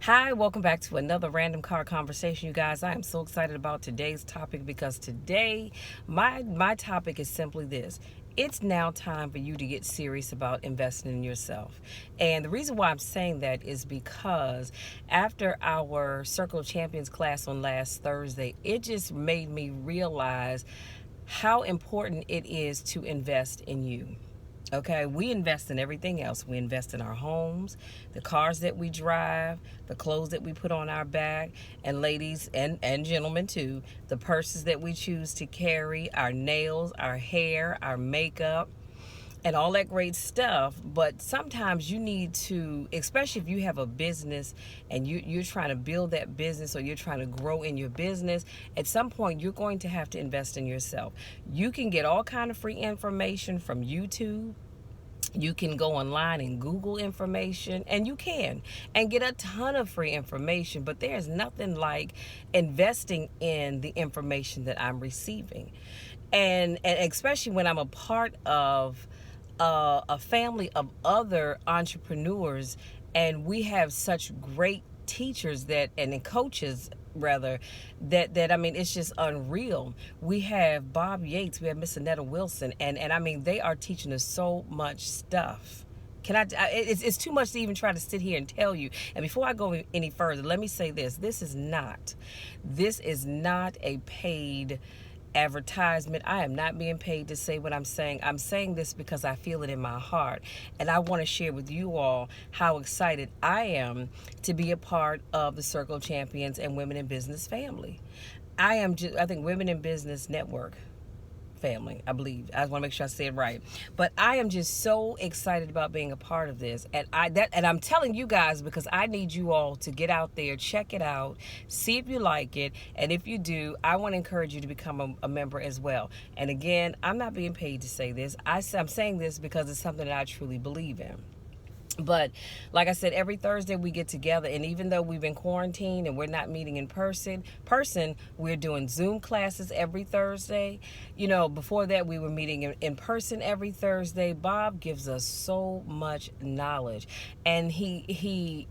Hi, welcome back to another Random Car Conversation, you guys. I am so excited about today's topic because today my topic is simply this. It's now time for you to get serious about investing in yourself. And the reason why I'm saying that is because after our Circle of Champions class on last Thursday, it just made me realize how important it is to invest in you. Okay, we invest in everything else. We invest in our homes, the cars that we drive, the clothes that we put on our back, and ladies and gentlemen too, the purses that we choose to carry, our nails, our hair, our makeup, and all that great stuff. But sometimes you need to, especially if you have a business and you're trying to build that business or you're trying to grow in your business, at some point you're going to have to invest in yourself. You can get all kind of free information from YouTube. You can go online and Google information, and you can, and get a ton of free information, but there's nothing like investing in the information that I'm receiving. And especially when I'm a part of a family of other entrepreneurs, and we have such great teachers that and coaches rather that I mean, it's just unreal. We have Bob Yates, we have Miss Annetta Wilson, and I mean, they are teaching us so much stuff. It's too much to even try to sit here and tell you. And before I go any further, let me say this. This is not a paid advertisement. I am not being paid to say what I'm saying. I'm saying this because I feel it in my heart. And I want to share with you all how excited I am to be a part of the Circle of Champions and Women in Business family. I think Women in Business Network family, I believe. I want to make sure I say it right. But I am just so excited about being a part of this. And I'm telling you guys because I need you all to get out there, check it out, see if you like it, and if you do, I want to encourage you to become a member as well. And again, I'm not being paid to say this. I'm saying this because it's something that I truly believe in. But like I said, every Thursday we get together, and even though we've been quarantined and we're not meeting in person, we're doing Zoom classes every Thursday. You know, before that we were meeting in person every Thursday. Bob gives us so much knowledge, and he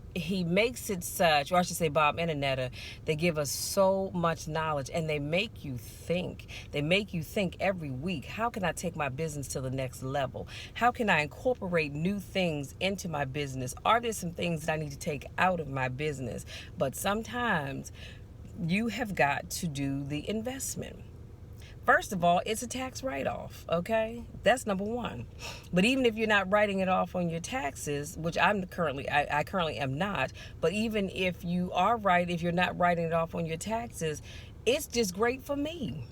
makes it such, or I should say Bob and Annetta, they give us so much knowledge, and they make you think. They make you think every week, how can I take my business to the next level? How can I incorporate new things into my business? Are there some things that I need to take out of my business? But sometimes you have got to do the investment. First of all, it's a tax write-off, okay? That's number one. But even if you're not writing it off on your taxes, which I currently am not, but even if if you're not writing it off on your taxes, it's just great for me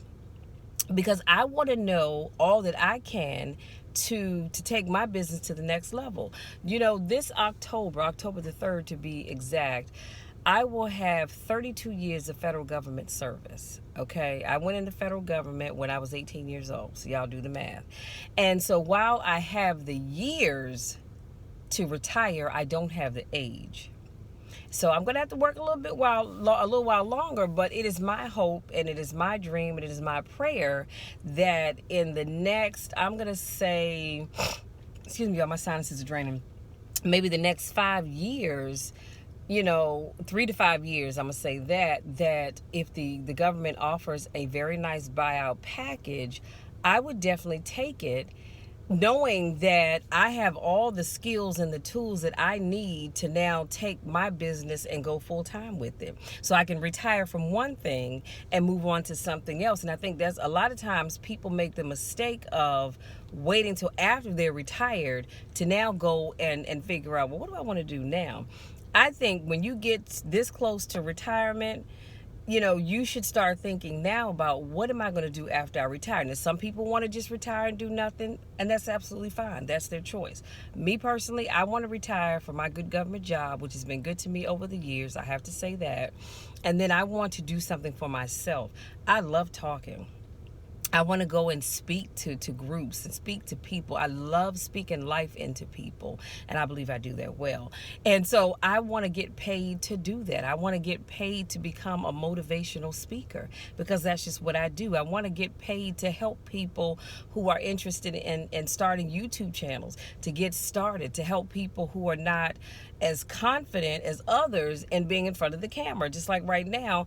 because I want to know all that I can to take my business to the next level. You know, this October the 3rd to be exact, I will have 32 years of federal government service. Okay, I went into federal government when I was 18 years old, so y'all do the math. And so while I have the years to retire, I don't have the age. So I'm going to have to work a little while longer, but it is my hope and it is my dream and it is my prayer that in the next, I'm going to say, excuse me, y'all, my sinuses are draining, maybe the next 5 years, 3 to 5 years, I'm going to say that if the government offers a very nice buyout package, I would definitely take it, knowing that I have all the skills and the tools that I need to now take my business and go full time with it. So I can retire from one thing and move on to something else. And I think that's a lot of times people make the mistake of waiting till after they're retired to now go and figure out, well, what do I want to do now? I think when you get this close to retirement, you should start thinking now about what am I going to do after I retire. Now, some people want to just retire and do nothing, and that's absolutely fine. That's their choice. Me personally, I want to retire from my good government job, which has been good to me over the years. I have to say that. And then I want to do something for myself. I love talking. I want to go and speak to groups and speak to people. I love speaking life into people, and I believe I do that well. And so I want to get paid to do that. I want to get paid to become a motivational speaker because that's just what I do. I want to get paid to help people who are interested in starting YouTube channels, to get started, to help people who are not as confident as others in being in front of the camera. Just like right now,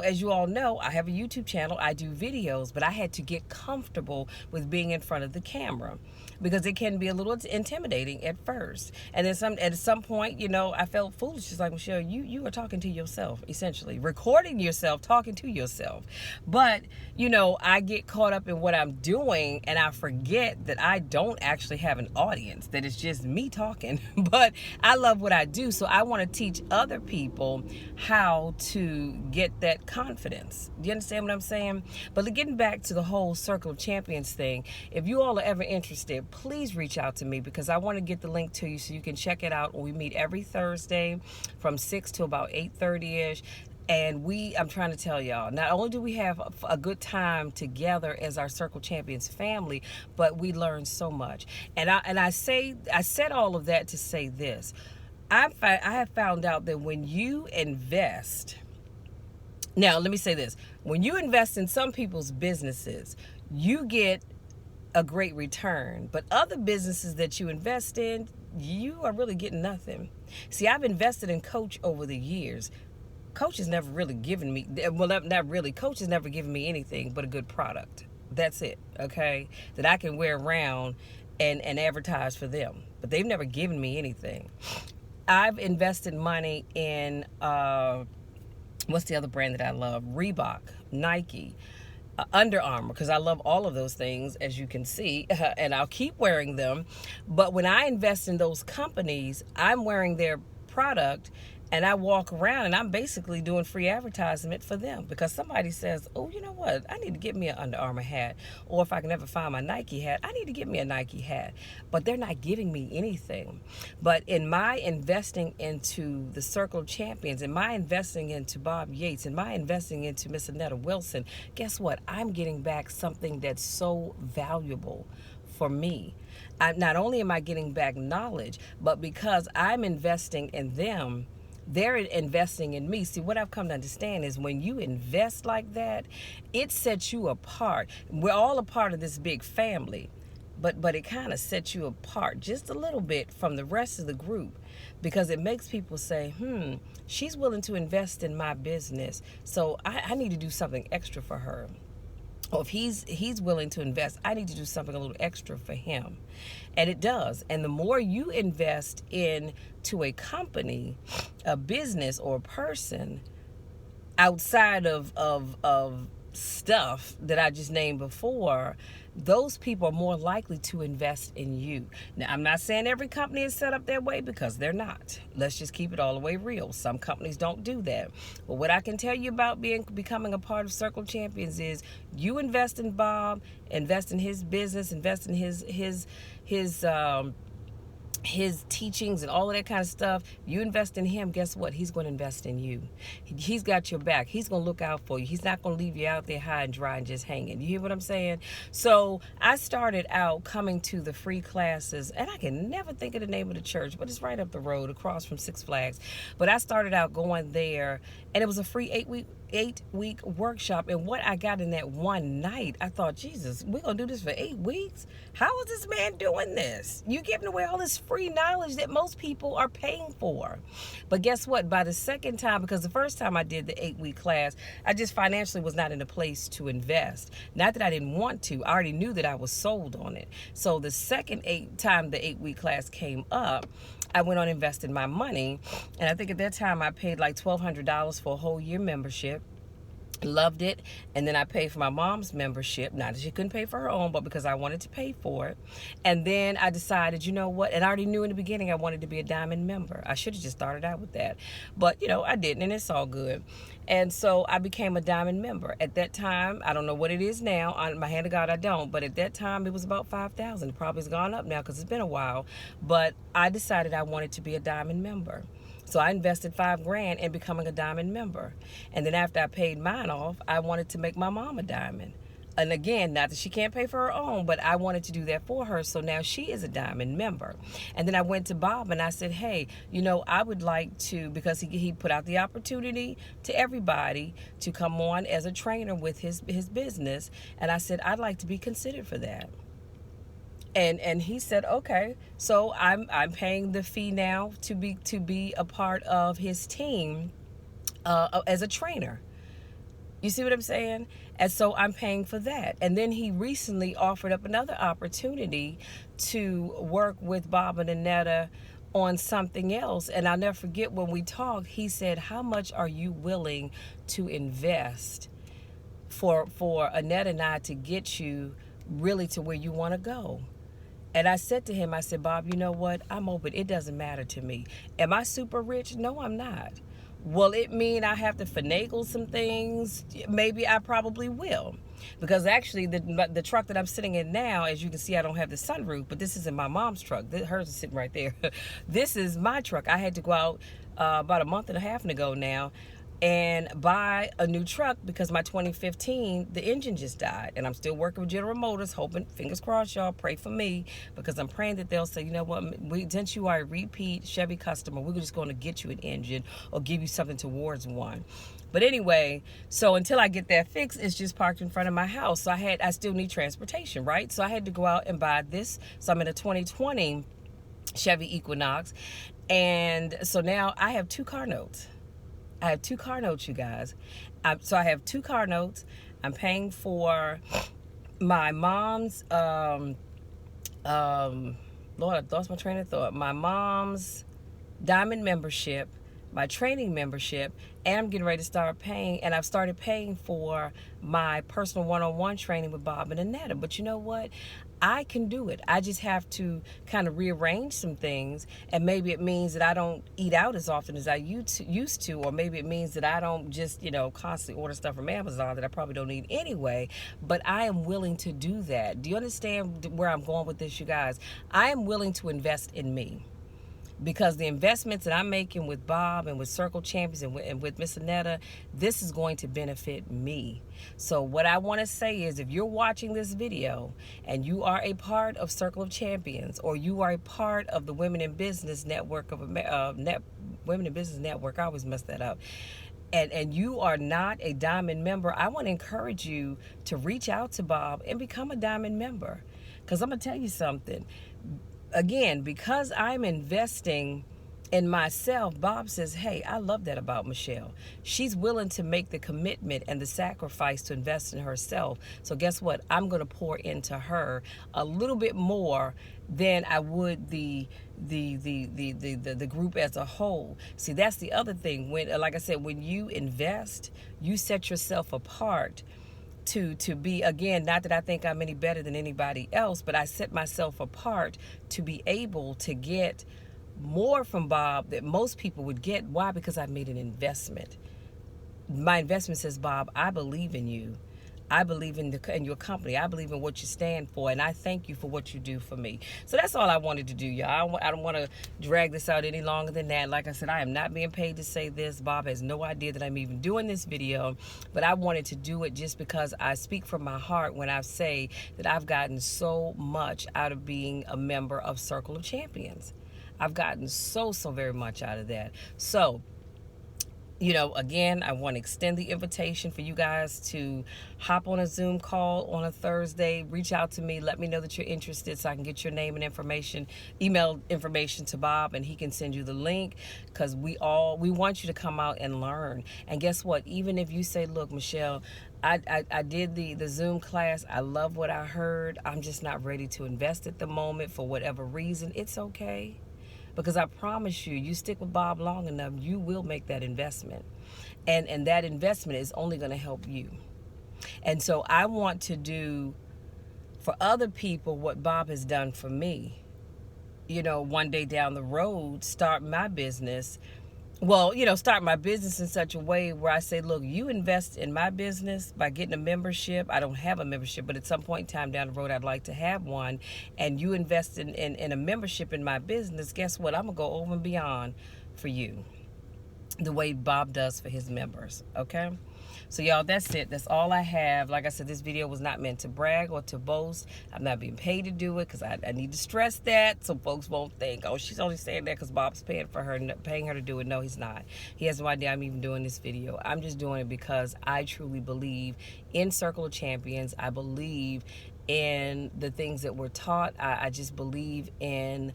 as you all know, I have a YouTube channel, I do videos, but I had to get comfortable with being in front of the camera because it can be a little intimidating at first. And then at some point, I felt foolish. Just like, Michelle, you are talking to yourself, essentially recording yourself, talking to yourself. But, I get caught up in what I'm doing and I forget that I don't actually have an audience, that it's just me talking. But I love what I do, so I want to teach other people how to get that confidence. Do you understand what I'm saying? But getting back to the whole Circle of Champions thing, if you all are ever interested, please reach out to me because I want to get the link to you so you can check it out. We meet every Thursday from 6 to about 8:30ish. And I'm trying to tell y'all, not only do we have a good time together as our Circle Champions family, but we learn so much. And I said all of that to say this. I have found out that when you invest, now let me say this, when you invest in some people's businesses, you get a great return. But other businesses that you invest in, you are really getting nothing. See, I've invested in Coach over the years. Coach has never really given me, well, not really, Coach has never given me anything but a good product. That's it, okay? That I can wear around and advertise for them. But they've never given me anything. I've invested money in, what's the other brand that I love? Reebok, Nike, Under Armour, because I love all of those things, as you can see, and I'll keep wearing them. But when I invest in those companies, I'm wearing their product, and I walk around and I'm basically doing free advertisement for them because somebody says, oh, you know what? I need to get me an Under Armour hat. Or if I can never find my Nike hat, I need to get me a Nike hat. But they're not giving me anything. But in my investing into the Circle of Champions, in my investing into Bob Yates, in my investing into Miss Annetta Wilson, guess what? I'm getting back something that's so valuable for me. Not only am I getting back knowledge, but because I'm investing in them, they're investing in me. See, what I've come to understand is when you invest like that, it sets you apart. We're all a part of this big family, but it kind of sets you apart just a little bit from the rest of the group because it makes people say, she's willing to invest in my business, so I need to do something extra for her. Or if he's willing to invest, I need to do something a little extra for him. And it does. And the more you invest into a company, a business, or a person outside of stuff that I just named before, those people are more likely to invest in you. Now, I'm not saying every company is set up that way because they're not. Let's just keep it all the way real. Some companies don't do that. But what I can tell you about becoming a part of Circle Champions is you invest in Bob, invest in his business, invest in his teachings and all of that kind of stuff. You invest in him, guess what? He's going to invest in you. He's got your back. He's going to look out for you. He's not going to leave you out there high and dry and just hanging. You hear what I'm saying? So I started out coming to the free classes, and I can never think of the name of the church, but it's right up the road across from Six Flags. But I started out going there, and it was a free 8-week workshop. And what I got in that one night, I thought, Jesus, we're going to do this for 8 weeks? How is this man doing this? You're giving away all this free knowledge that most people are paying for. But guess what? By the second time, because the first time I did the 8-week class, I just financially was not in a place to invest. Not that I didn't want to. I already knew that I was sold on it. So the second time the 8-week class came up, I went on investing my money. And I think at that time I paid like $1,200 for a whole year membership. Loved it. And then I paid for my mom's membership, not that she couldn't pay for her own, but because I wanted to pay for it. And then I decided, you know what, and I already knew in the beginning I wanted to be a diamond member. I should have just started out with that, but I didn't, and it's all good. And so I became a diamond member. At that time, I don't know what it is now, on my hand of God I don't, but at that time it was about $5,000. It probably has gone up now because it's been a while, but I decided I wanted to be a diamond member. So I invested $5,000 in becoming a diamond member. And then after I paid mine off, I wanted to make my mom a diamond. And again, not that she can't pay for her own, but I wanted to do that for her. So now she is a diamond member. And then I went to Bob and I said, hey, I would like to, because he put out the opportunity to everybody to come on as a trainer with his business. And I said, I'd like to be considered for that. And he said, okay, so I'm paying the fee now to be a part of his team as a trainer. You see what I'm saying? And so I'm paying for that. And then he recently offered up another opportunity to work with Bob and Annetta on something else. And I'll never forget when we talked, he said, how much are you willing to invest for Annette and I to get you really to where you want to go? And I said to him, I said, Bob, you know what? I'm open. It doesn't matter to me. Am I super rich? No, I'm not. Will it mean I have to finagle some things? Maybe I probably will. Because actually, the truck that I'm sitting in now, as you can see, I don't have the sunroof, but this isn't my mom's truck. Hers is sitting right there. This is my truck. I had to go out about a month and a half ago now and buy a new truck because my 2015, the engine just died. And I'm still working with General Motors, hoping, fingers crossed, y'all, pray for me, because I'm praying that they'll say, you know what, since you are a repeat Chevy customer, we're just going to get you an engine or give you something towards one. But anyway, so until I get that fixed, it's just parked in front of my house. So I still need transportation, right? So I had to go out and buy this. So I'm in a 2020 Chevy Equinox. And so now I have 2 car notes. I have 2 car notes, you guys. So I have 2 car notes. I'm paying for my mom's, Lord, I lost my train of thought. My mom's Diamond membership, my training membership, and I'm getting ready to start paying, and I've started paying for my personal one-on-one training with Bob and Annetta. But you know what? I can do it. I just have to kind of rearrange some things, and maybe it means that I don't eat out as often as I used to, or maybe it means that I don't just, constantly order stuff from Amazon that I probably don't need anyway, but I am willing to do that. Do you understand where I'm going with this, you guys? I am willing to invest in me. Because the investments that I'm making with Bob and with Circle Champions and with Miss Annetta, this is going to benefit me. So what I want to say is, if you're watching this video and you are a part of Circle of Champions, or you are a part of the Women in Business Network Women in Business Network, I always mess that up. And you are not a Diamond member, I want to encourage you to reach out to Bob and become a Diamond member. Because I'm going to tell you something. Again, because I'm investing in myself, Bob says, hey, I love that about Michelle. She's willing to make the commitment and the sacrifice to invest in herself. So guess what? I'm going to pour into her a little bit more than I would the group as a whole. See, that's the other thing. When, like I said, when you invest, you set yourself apart to be, again, not that I think I'm any better than anybody else, but I set myself apart to be able to get more from Bob that most people would get. Why? Because I've made an investment. My investment says, Bob, I believe in you. I believe in your company. I believe in what you stand for, and I thank you for what you do for me. So that's all I wanted to do, y'all. I don't want to drag this out any longer than that. Like I said, I am not being paid to say this. Bob has no idea that I'm even doing this video, but I wanted to do it just because I speak from my heart when I say that I've gotten so much out of being a member of Circle of Champions. I've gotten so very much out of that. So, again, I want to extend the invitation for you guys to hop on a Zoom call on a Thursday. Reach out to me. Let me know that you're interested so I can get your name and information, email information to Bob, and he can send you the link, because we want you to come out and learn. And guess what? Even if you say, look, Michelle, I did the Zoom class. I love what I heard. I'm just not ready to invest at the moment for whatever reason. It's okay. Because I promise you stick with Bob long enough, you will make that investment. And that investment is only going to help you. And so I want to do for other people what Bob has done for me. One day down the road, start my business. Well, start my business in such a way where I say, look, you invest in my business by getting a membership. I don't have a membership, but at some point in time down the road, I'd like to have one. And you invest in a membership in my business. Guess what? I'm going to go over and beyond for you, the way Bob does for his members. Okay? So, y'all, that's it. That's all I have. Like I said, this video was not meant to brag or to boast. I'm not being paid to do it, because I need to stress that so folks won't think, oh, she's only saying that because Bob's paying her to do it. No, he's not. He has no idea I'm even doing this video. I'm just doing it because I truly believe in Circle of Champions. I believe in the things that we're taught. I just believe in,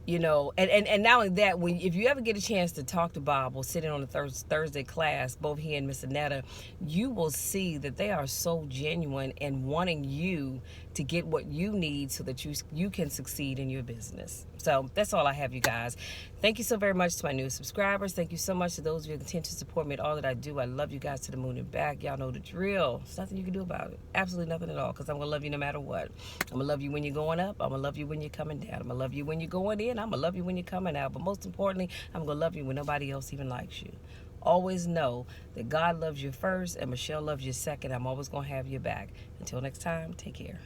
and not only that, if you ever get a chance to talk to Bob or sitting on the Thursday class, both he and Miss Annetta, you will see that they are so genuine in wanting you to get what you need so that you can succeed in your business. So that's all I have, you guys. Thank you so very much to my new subscribers. Thank you so much to those of you who continue to support me in all that I do. I love you guys to the moon and back. Y'all know the drill. There's nothing you can do about it. Absolutely nothing at all, because I'm going to love you no matter what. I'm going to love you when you're going up. I'm going to love you when you're coming down. I'm going to love you when you're going in. I'm going to love you when you're coming out. But most importantly, I'm going to love you when nobody else even likes you. Always know that God loves you first and Michelle loves you second. I'm always going to have your back. Until next time, take care.